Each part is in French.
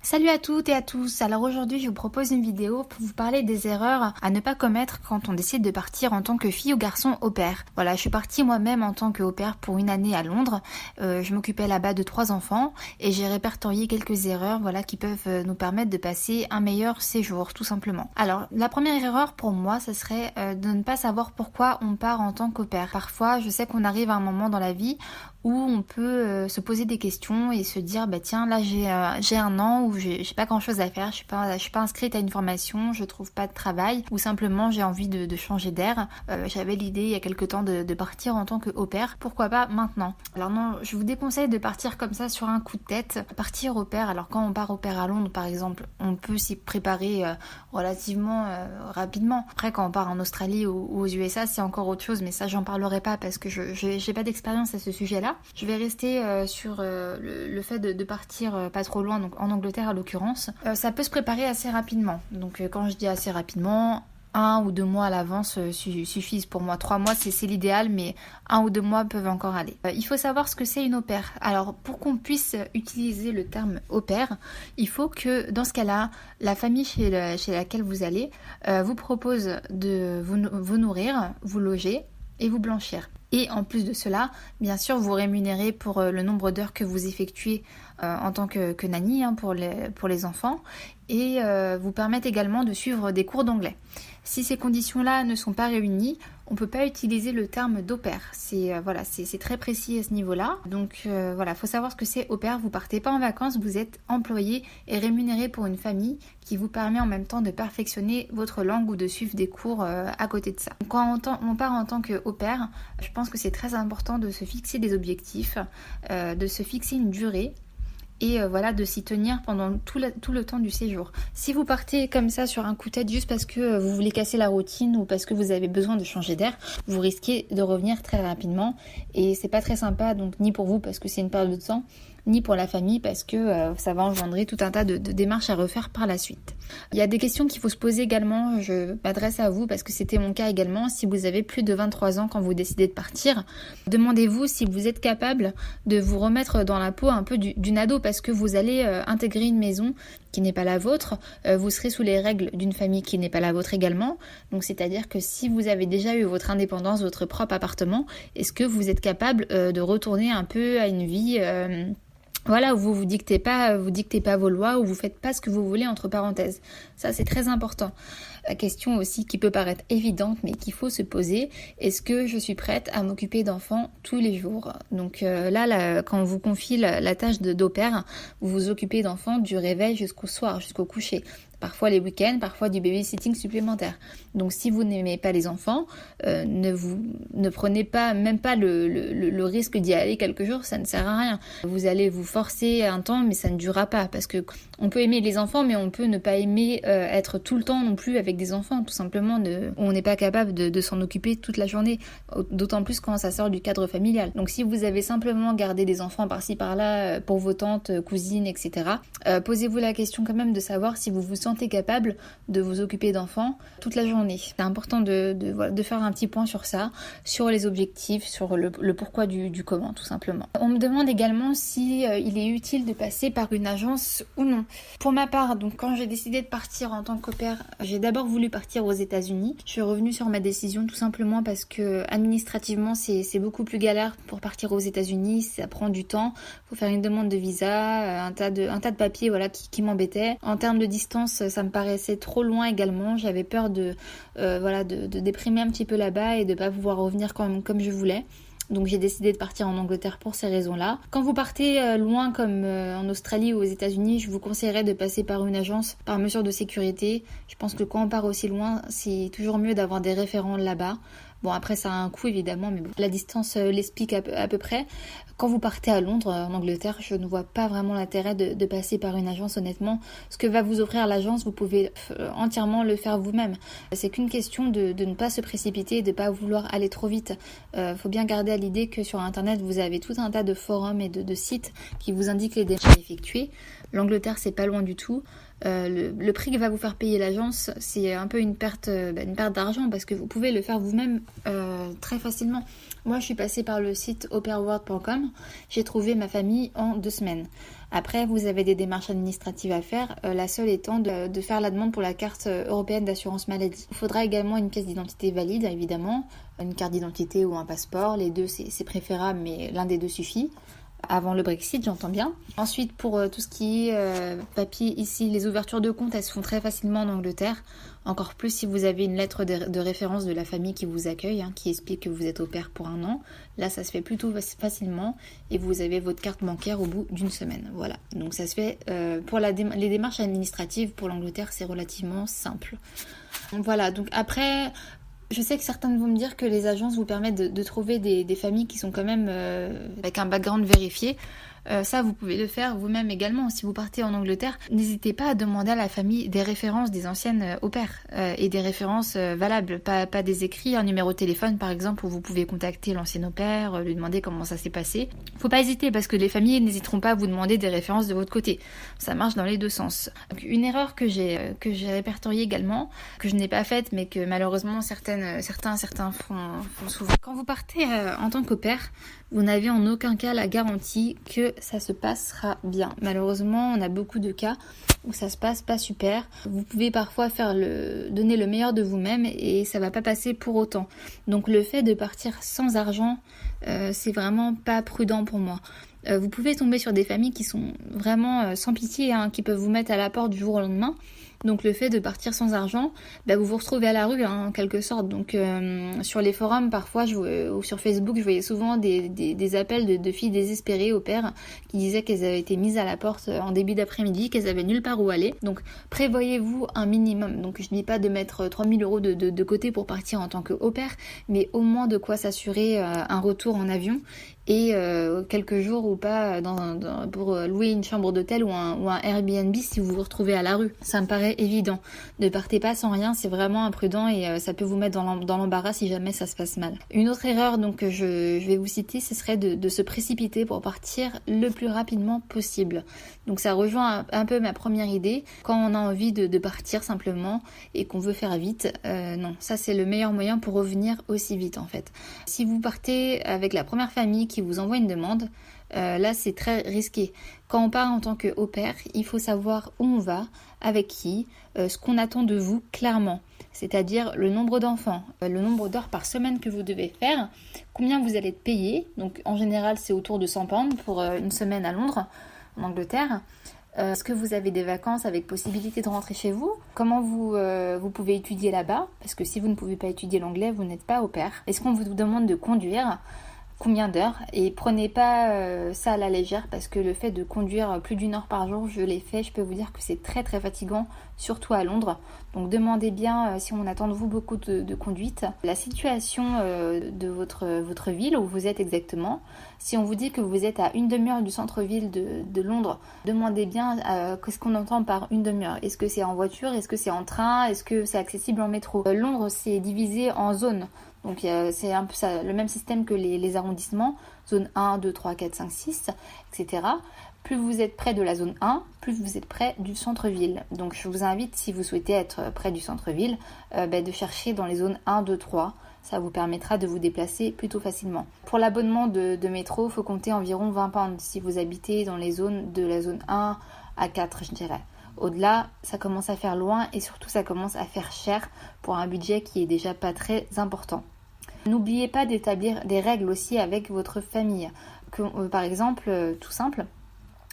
Salut à toutes et à tous. Alors aujourd'hui, je vous propose une vidéo pour vous parler des erreurs à ne pas commettre quand on décide de partir en tant que fille ou garçon au pair. Voilà, je suis partie moi-même en tant que au pair pour une année à Londres. Je m'occupais là-bas de 3 enfants et j'ai répertorié quelques erreurs, voilà, qui peuvent nous permettre de passer un meilleur séjour, tout simplement. Alors, la première erreur pour moi, ce serait de ne pas savoir pourquoi on part en tant qu'au pair. Parfois, je sais qu'on arrive à un moment dans la vie où on peut se poser des questions et se dire bah tiens là j'ai un an où j'ai pas grand chose à faire, je suis pas inscrite à une formation, je trouve pas de travail ou simplement j'ai envie de changer d'air. J'avais l'idée il y a quelque temps de partir en tant que au pair, pourquoi pas maintenant. Alors non, je vous déconseille de partir comme ça sur un coup de tête. Partir au pair, alors quand on part au pair à Londres par exemple, on peut s'y préparer relativement rapidement. Après quand on part en Australie ou aux USA c'est encore autre chose, mais ça j'en parlerai pas parce que j'ai pas d'expérience à ce sujet-là. Je vais rester sur le fait de partir pas trop loin, donc en Angleterre à l'occurrence. Ça peut se préparer assez rapidement. Donc quand je dis assez rapidement, 1 ou 2 mois à l'avance suffisent pour moi. 3 mois c'est l'idéal, mais 1 ou 2 mois peuvent encore aller. Il faut savoir ce que c'est une au pair. Alors pour qu'on puisse utiliser le terme au pair, il faut que dans ce cas-là, la famille chez laquelle vous allez vous propose de vous nourrir, vous loger et vous blanchir. Et en plus de cela, bien sûr, vous rémunérez pour le nombre d'heures que vous effectuez en tant que nanny pour les enfants et vous permettent également de suivre des cours d'anglais. Si ces conditions-là ne sont pas réunies, on ne peut pas utiliser le terme d'au pair. C'est très précis à ce niveau-là. Donc voilà, faut savoir ce que c'est au pair. Vous partez pas en vacances, vous êtes employé et rémunéré pour une famille qui vous permet en même temps de perfectionner votre langue ou de suivre des cours à côté de ça. Quand on part en tant qu'au pair, je pense que c'est très important de se fixer des objectifs, de se fixer une durée. Et voilà, de s'y tenir pendant tout le temps du séjour. Si vous partez comme ça sur un coup de tête juste parce que vous voulez casser la routine ou parce que vous avez besoin de changer d'air, vous risquez de revenir très rapidement et c'est pas très sympa, donc ni pour vous parce que c'est une perte de temps, ni pour la famille parce que ça va engendrer tout un tas de démarches à refaire par la suite. Il y a des questions qu'il faut se poser également, je m'adresse à vous parce que c'était mon cas également. Si vous avez plus de 23 ans quand vous décidez de partir, demandez-vous si vous êtes capable de vous remettre dans la peau un peu d'une ado parce que vous allez intégrer une maison qui n'est pas la vôtre, vous serez sous les règles d'une famille qui n'est pas la vôtre également. Donc c'est-à-dire que si vous avez déjà eu votre indépendance, votre propre appartement, est-ce que vous êtes capable de retourner un peu à une vie voilà, où vous dictez pas vos lois, où vous faites pas ce que vous voulez entre parenthèses. Ça, c'est très important. La question aussi qui peut paraître évidente, mais qu'il faut se poser, est-ce que je suis prête à m'occuper d'enfants tous les jours? Donc là, quand on vous confie la tâche d'au pair, vous vous occupez d'enfants du réveil jusqu'au soir, jusqu'au coucher. Parfois les week-ends, parfois du babysitting supplémentaire. Donc si vous n'aimez pas les enfants, ne prenez même pas le risque d'y aller quelques jours, ça ne sert à rien. Vous allez vous forcer un temps, mais ça ne durera pas parce que on peut aimer les enfants, mais on peut ne pas aimer être tout le temps non plus avec des enfants. Tout simplement, on n'est pas capable de s'en occuper toute la journée, d'autant plus quand ça sort du cadre familial. Donc si vous avez simplement gardé des enfants par-ci par-là pour vos tantes, cousines, etc., posez-vous la question quand même de savoir si vous vous sentez capable de vous occuper d'enfants toute la journée. C'est important de faire un petit point sur ça, sur les objectifs, sur le pourquoi du comment, tout simplement. On me demande également si il est utile de passer par une agence ou non. Pour ma part, donc quand j'ai décidé de partir en tant qu'au pair, j'ai d'abord voulu partir aux États-Unis. Je suis revenue sur ma décision tout simplement parce que administrativement c'est beaucoup plus galère pour partir aux États-Unis, ça prend du temps, faut faire une demande de visa, un tas de papiers voilà qui m'embêtaient. En termes de distance, ça me paraissait trop loin également, j'avais peur de déprimer un petit peu là-bas et de pas pouvoir revenir comme je voulais. Donc j'ai décidé de partir en Angleterre pour ces raisons-là. Quand vous partez loin comme en Australie ou aux États-Unis, je vous conseillerais de passer par une agence par mesure de sécurité. Je pense que quand on part aussi loin, c'est toujours mieux d'avoir des référents là-bas. Bon, après ça a un coût évidemment, mais bon, la distance l'explique à peu près. Quand vous partez à Londres, en Angleterre, je ne vois pas vraiment l'intérêt de passer par une agence, honnêtement. Ce que va vous offrir l'agence, vous pouvez entièrement le faire vous-même. C'est qu'une question de ne pas se précipiter, de ne pas vouloir aller trop vite. Faut bien garder à l'idée que sur Internet, vous avez tout un tas de forums et de sites qui vous indiquent les démarches à effectuer. L'Angleterre, c'est pas loin du tout. Le prix que va vous faire payer l'agence, c'est un peu une perte d'argent parce que vous pouvez le faire vous-même très facilement. Moi, je suis passée par le site aupaireworld.com. J'ai trouvé ma famille en 2 semaines. Après, vous avez des démarches administratives à faire, la seule étant de faire la demande pour la carte européenne d'assurance maladie. Il faudra également une pièce d'identité valide, évidemment, une carte d'identité ou un passeport. Les deux, c'est préférable, mais l'un des deux suffit. Avant le Brexit, j'entends bien. Ensuite, pour tout ce qui est papier ici, les ouvertures de compte, elles se font très facilement en Angleterre. Encore plus si vous avez une lettre de référence de la famille qui vous accueille, qui explique que vous êtes au pair pour 1 an. Là, ça se fait plutôt facilement et vous avez votre carte bancaire au bout d'1 semaine. Voilà, donc ça se fait pour les démarches administratives pour l'Angleterre, c'est relativement simple. Voilà, donc après... Je sais que certains vont me dire que les agences vous permettent de trouver des familles qui sont quand même avec un background vérifié. Ça, vous pouvez le faire vous-même également. Si vous partez en Angleterre, n'hésitez pas à demander à la famille des références des anciennes au pair et des références valables, pas des écrits, un numéro de téléphone par exemple où vous pouvez contacter l'ancien au pair, lui demander comment ça s'est passé. Faut pas hésiter parce que les familles n'hésiteront pas à vous demander des références de votre côté. Ça marche dans les deux sens. Donc, une erreur que j'ai répertoriée également, que je n'ai pas faite mais que malheureusement certains font souvent. Quand vous partez en tant qu'au pair, vous n'avez en aucun cas la garantie que ça se passera bien. Malheureusement, on a beaucoup de cas où ça se passe pas super. Vous pouvez parfois donner le meilleur de vous-même et ça va pas passer pour autant. Donc le fait de partir sans argent, c'est vraiment pas prudent pour moi. Vous pouvez tomber sur des familles qui sont vraiment sans pitié, qui peuvent vous mettre à la porte du jour au lendemain. Donc le fait de partir sans argent, vous vous retrouvez à la rue en quelque sorte. Donc sur les forums parfois ou sur Facebook, je voyais souvent des appels de filles désespérées au pair qui disaient qu'elles avaient été mises à la porte en début d'après-midi, qu'elles avaient nulle part où aller. Donc prévoyez-vous un minimum. Donc je ne dis pas de mettre 3 000 € de côté pour partir en tant que au pair, mais au moins de quoi s'assurer un retour en avion et quelques jours ou pas pour louer une chambre d'hôtel ou un Airbnb si vous vous retrouvez à la rue. Ça me paraît évident. Ne partez pas sans rien, c'est vraiment imprudent et ça peut vous mettre dans l'embarras si jamais ça se passe mal. Une autre erreur donc que je vais vous citer, ce serait de se précipiter pour partir le plus rapidement possible. Donc ça rejoint un peu ma première idée. Quand on a envie de partir simplement et qu'on veut faire vite, non, ça c'est le meilleur moyen pour revenir aussi vite en fait. Si vous partez avec la première famille qui vous envoie une demande, là c'est très risqué. Quand on part en tant que au pair, il faut savoir où on va, avec qui, ce qu'on attend de vous clairement. C'est-à-dire le nombre d'enfants, le nombre d'heures par semaine que vous devez faire, combien vous allez être payé. Donc en général c'est autour de 100 pounds pour une semaine à Londres, en Angleterre. Est-ce que vous avez des vacances avec possibilité de rentrer chez vous? Comment vous pouvez étudier là-bas? Parce que si vous ne pouvez pas étudier l'anglais, vous n'êtes pas au pair. Est-ce qu'on vous demande de conduire? Combien d'heures? Et prenez pas ça à la légère parce que le fait de conduire plus d'1 heure par jour, je l'ai fait, je peux vous dire que c'est très très fatigant, surtout à Londres. Donc demandez bien si on attend de vous beaucoup de conduite, la situation de votre ville où vous êtes exactement. Si on vous dit que vous êtes à une demi-heure du centre-ville de Londres, demandez bien qu'est-ce qu'on entend par une demi-heure. Est-ce que c'est en voiture? Est-ce que c'est en train? Est-ce que c'est accessible en métro? Londres, c'est divisé en zones. Donc c'est un peu ça, le même système que les arrondissements, zone 1, 2, 3, 4, 5, 6, etc. Plus vous êtes près de la zone 1, plus vous êtes près du centre-ville. Donc je vous invite, si vous souhaitez être près du centre-ville, de chercher dans les zones 1, 2, 3. Ça vous permettra de vous déplacer plutôt facilement. Pour l'abonnement de métro, il faut compter environ 20 pounds si vous habitez dans les zones de la zone 1 à 4, je dirais. Au-delà, ça commence à faire loin et surtout ça commence à faire cher pour un budget qui est déjà pas très important. N'oubliez pas d'établir des règles aussi avec votre famille. Par exemple, tout simple,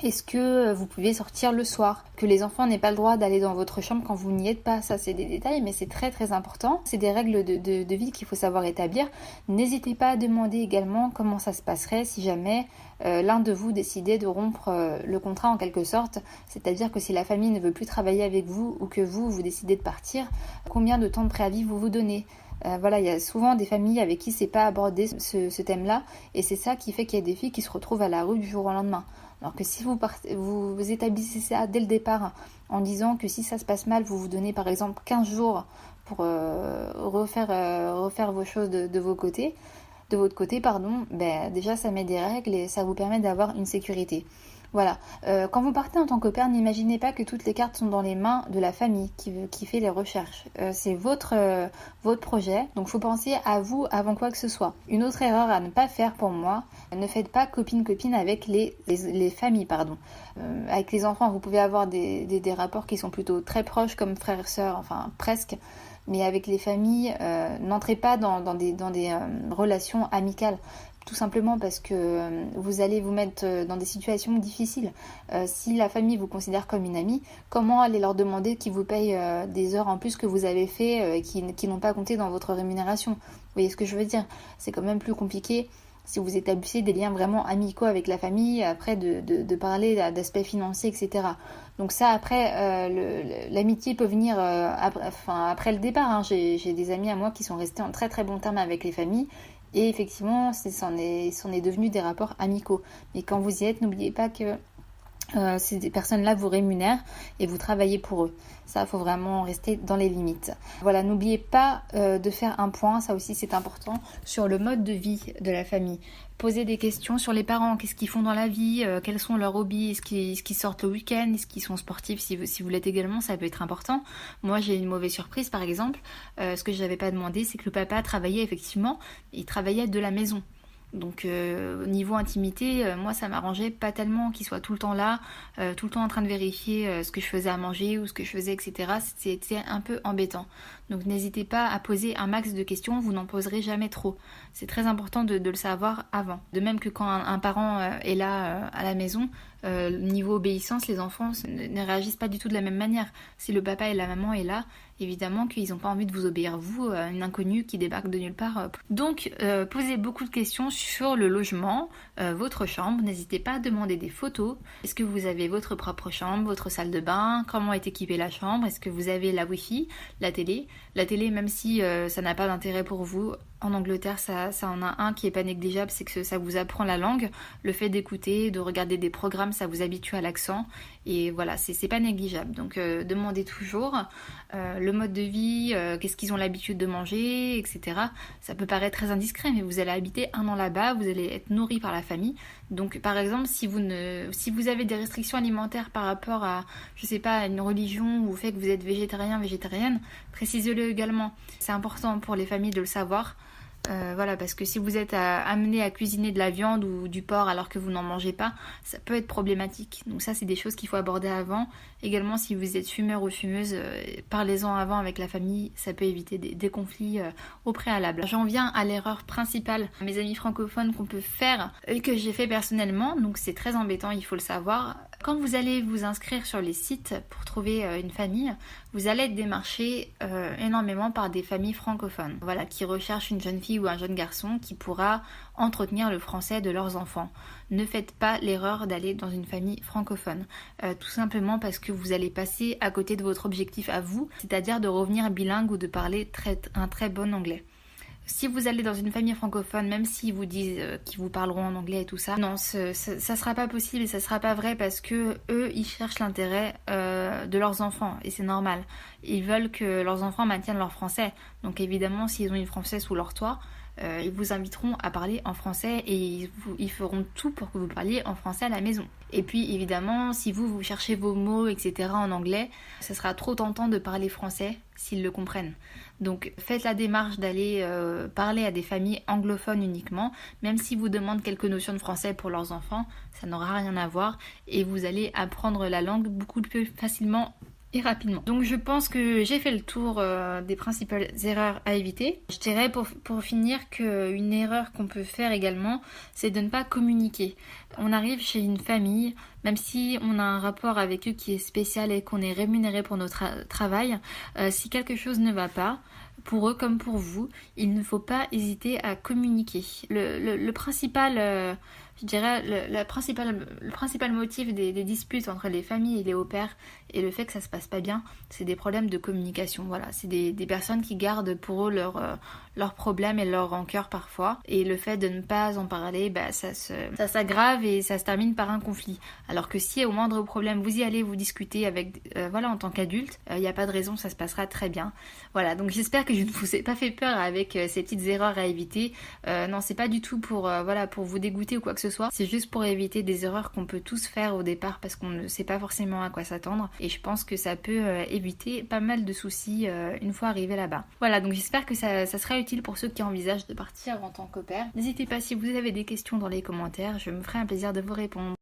est-ce que vous pouvez sortir le soir? Que les enfants n'aient pas le droit d'aller dans votre chambre quand vous n'y êtes pas? Ça, c'est des détails, mais c'est très très important. C'est des règles de vie qu'il faut savoir établir. N'hésitez pas à demander également comment ça se passerait si jamais l'un de vous décidait de rompre le contrat en quelque sorte. C'est-à-dire que si la famille ne veut plus travailler avec vous ou que vous décidez de partir, combien de temps de préavis vous donnez? Voilà, il y a souvent des familles avec qui c'est pas abordé ce thème-là et c'est ça qui fait qu'il y a des filles qui se retrouvent à la rue du jour au lendemain. Alors que si vous établissez ça dès le départ en disant que si ça se passe mal, vous vous donnez par exemple 15 jours pour refaire vos choses de votre côté, déjà ça met des règles et ça vous permet d'avoir une sécurité. Voilà. Quand vous partez en tant qu'au pair, n'imaginez pas que toutes les cartes sont dans les mains de la famille qui fait les recherches. C'est votre projet, donc il faut penser à vous avant quoi que ce soit. Une autre erreur à ne pas faire pour moi, ne faites pas copine-copine avec les familles, pardon. Avec les enfants, vous pouvez avoir des rapports qui sont plutôt très proches comme frères et sœurs, enfin presque. Mais avec les familles, n'entrez pas dans des relations amicales. Tout simplement parce que vous allez vous mettre dans des situations difficiles. Si la famille vous considère comme une amie, comment aller leur demander qu'ils vous payent des heures en plus que vous avez fait qui n'ont pas compté dans votre rémunération? Vous voyez ce que je veux dire? C'est quand même plus compliqué si vous établissez des liens vraiment amicaux avec la famille, après de parler d'aspects financiers, etc. Donc ça, après, l'amitié peut venir après le départ. Hein. J'ai des amis à moi qui sont restés en très très bons termes avec les familles. Et effectivement, c'en est devenu des rapports amicaux. Mais quand vous y êtes, n'oubliez pas que ces personnes-là vous rémunèrent et vous travaillez pour eux. Ça, il faut vraiment rester dans les limites. Voilà, n'oubliez pas de faire un point, ça aussi c'est important, sur le mode de vie de la famille. Posez des questions sur les parents, qu'est-ce qu'ils font dans la vie, quels sont leurs hobbies, est-ce qu'ils sortent le week-end, est-ce qu'ils sont sportifs, si vous l'êtes également, ça peut être important. Moi j'ai une mauvaise surprise par exemple, ce que je n'avais pas demandé, c'est que le papa travaillait effectivement, il travaillait de la maison. Donc niveau intimité, moi ça m'arrangeait pas tellement qu'il soit tout le temps là, tout le temps en train de vérifier ce que je faisais à manger ou ce que je faisais, etc. C'était un peu embêtant. Donc n'hésitez pas à poser un max de questions, vous n'en poserez jamais trop. C'est très important de le savoir avant. De même que quand un parent est là à la maison, niveau obéissance, les enfants ne réagissent pas du tout de la même manière. Si le papa et la maman est là, évidemment qu'ils n'ont pas envie de vous obéir, vous, une inconnue qui débarque de nulle part. Donc, posez beaucoup de questions sur le logement, votre chambre. N'hésitez pas à demander des photos. Est-ce que vous avez votre propre chambre, votre salle de bain? Comment est équipée la chambre? Est-ce que vous avez la Wi-Fi, la télé? La télé, même si ça n'a pas d'intérêt pour vous, en Angleterre, ça en a un qui est pas négligeable, c'est que ça vous apprend la langue. Le fait d'écouter, de regarder des programmes, ça vous habitue à l'accent. Et voilà, c'est pas négligeable. Donc demandez toujours le mode de vie, qu'est-ce qu'ils ont l'habitude de manger, etc. Ça peut paraître très indiscret, mais vous allez habiter un an là-bas, vous allez être nourri par la famille. Donc par exemple, si vous avez des restrictions alimentaires par rapport à, je sais pas, une religion ou au fait que vous êtes végétarienne, précisez-le également. C'est important pour les familles de le savoir. Voilà, parce que si vous êtes amené à cuisiner de la viande ou du porc alors que vous n'en mangez pas, ça peut être problématique. Donc ça, c'est des choses qu'il faut aborder avant. Également, si vous êtes fumeur ou fumeuse, parlez-en avant avec la famille, ça peut éviter des conflits au préalable. J'en viens à l'erreur principale, mes amis francophones, qu'on peut faire et que j'ai fait personnellement, donc c'est très embêtant, il faut le savoir. Quand vous allez vous inscrire sur les sites pour trouver une famille, vous allez être démarché énormément par des familles francophones, voilà, qui recherchent une jeune fille ou un jeune garçon qui pourra entretenir le français de leurs enfants. Ne faites pas l'erreur d'aller dans une famille francophone, tout simplement parce que vous allez passer à côté de votre objectif à vous, c'est-à-dire de revenir bilingue ou de parler un très bon anglais. Si vous allez dans une famille francophone, même s'ils vous disent qu'ils vous parleront en anglais et tout ça, non, ça sera pas possible et ça sera pas vrai parce que eux, ils cherchent l'intérêt de leurs enfants et c'est normal. Ils veulent que leurs enfants maintiennent leur français. Donc évidemment, s'ils ont une française sous leur toit, ils vous inviteront à parler en français et ils feront tout pour que vous parliez en français à la maison. Et puis évidemment, si vous cherchez vos mots, etc. en anglais, ça sera trop tentant de parler français s'ils le comprennent. Donc faites la démarche d'aller parler à des familles anglophones uniquement, même si vous demandent quelques notions de français pour leurs enfants, ça n'aura rien à voir et vous allez apprendre la langue beaucoup plus facilement et rapidement. Donc je pense que j'ai fait le tour des principales erreurs à éviter. Je dirais pour finir qu'une erreur qu'on peut faire également, c'est de ne pas communiquer. On arrive chez une famille, même si on a un rapport avec eux qui est spécial et qu'on est rémunéré pour notre travail, si quelque chose ne va pas, pour eux comme pour vous, il ne faut pas hésiter à communiquer. Le principal... je dirais le principal motif des disputes entre les familles et les au-pairs et le fait que ça se passe pas bien, c'est des problèmes de communication. Voilà, c'est des personnes qui gardent pour eux leurs problèmes et leurs rancœurs parfois. Et le fait de ne pas en parler, ça s'aggrave et ça se termine par un conflit. Alors que si au moindre problème, vous y allez, vous discutez avec, en tant qu'adulte, il n'y a pas de raison, ça se passera très bien. Voilà, donc j'espère que je ne vous ai pas fait peur avec ces petites erreurs à éviter. Non, c'est pas du tout pour vous dégoûter ou quoi que ce ce soit. C'est juste pour éviter des erreurs qu'on peut tous faire au départ parce qu'on ne sait pas forcément à quoi s'attendre. Et je pense que ça peut éviter pas mal de soucis une fois arrivé là-bas. Voilà, donc j'espère que ça sera utile pour ceux qui envisagent de partir en tant qu'au pair. N'hésitez pas si vous avez des questions dans les commentaires, je me ferai un plaisir de vous répondre.